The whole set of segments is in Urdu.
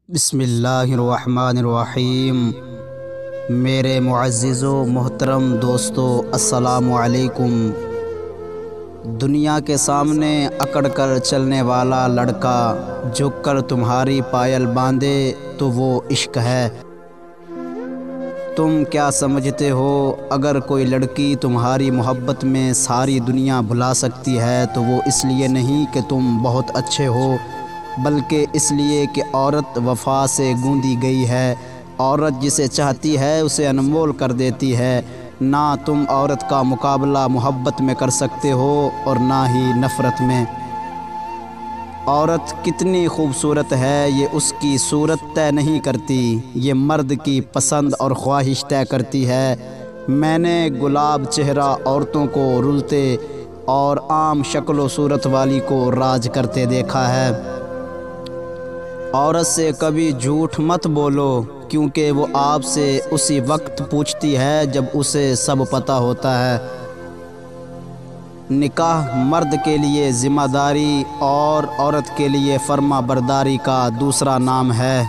بسم اللہ الرحمن الرحیم۔ میرے معزز و محترم دوستو، السلام علیکم۔ دنیا کے سامنے اکڑ کر چلنے والا لڑکا جھک کر تمہاری پائل باندھے تو وہ عشق ہے۔ تم کیا سمجھتے ہو اگر کوئی لڑکی تمہاری محبت میں ساری دنیا بھلا سکتی ہے تو وہ اس لیے نہیں کہ تم بہت اچھے ہو، بلکہ اس لیے کہ عورت وفا سے گوندی گئی ہے۔ عورت جسے چاہتی ہے اسے انمول کر دیتی ہے۔ نہ تم عورت کا مقابلہ محبت میں کر سکتے ہو اور نہ ہی نفرت میں۔ عورت کتنی خوبصورت ہے یہ اس کی صورت طے نہیں کرتی، یہ مرد کی پسند اور خواہش طے کرتی ہے۔ میں نے گلاب چہرہ عورتوں کو رلتے اور عام شکل و صورت والی کو راج کرتے دیکھا ہے۔ عورت سے کبھی جھوٹ مت بولو، کیونکہ وہ آپ سے اسی وقت پوچھتی ہے جب اسے سب پتہ ہوتا ہے۔ نکاح مرد کے لیے ذمہ داری اور عورت کے لیے فرما برداری کا دوسرا نام ہے۔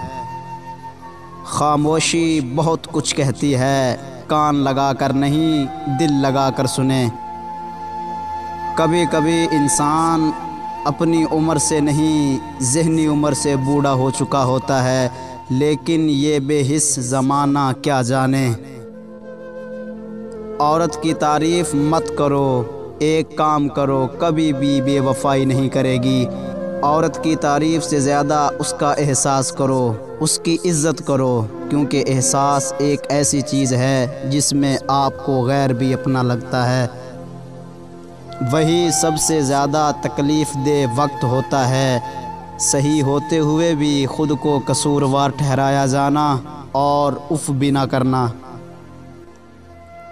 خاموشی بہت کچھ کہتی ہے، کان لگا کر نہیں، دل لگا کر سنیں۔ کبھی کبھی انسان اپنی عمر سے نہیں، ذہنی عمر سے بوڑھا ہو چکا ہوتا ہے، لیکن یہ بے حس زمانہ کیا جانے۔ عورت کی تعریف مت کرو، ایک کام کرو، کبھی بھی بے وفائی نہیں کرے گی۔ عورت کی تعریف سے زیادہ اس کا احساس کرو، اس کی عزت کرو، کیونکہ احساس ایک ایسی چیز ہے جس میں آپ کو غیر بھی اپنا لگتا ہے۔ وہی سب سے زیادہ تکلیف دہ وقت ہوتا ہے، صحیح ہوتے ہوئے بھی خود کو قصوروار ٹھہرایا جانا اور اف بھی نہ کرنا۔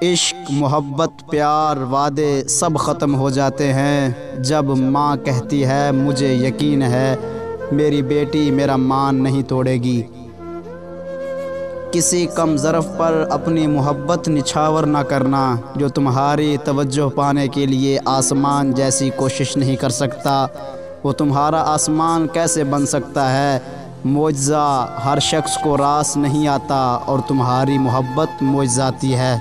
عشق، محبت، پیار، وعدے سب ختم ہو جاتے ہیں جب ماں کہتی ہے مجھے یقین ہے میری بیٹی میرا مان نہیں توڑے گی۔ کسی کم ظرف پر اپنی محبت نچھاور نہ کرنا۔ جو تمہاری توجہ پانے کے لیے آسمان جیسی کوشش نہیں کر سکتا، وہ تمہارا آسمان کیسے بن سکتا ہے؟ معجزہ ہر شخص کو راس نہیں آتا اور تمہاری محبت معجزاتی ہے۔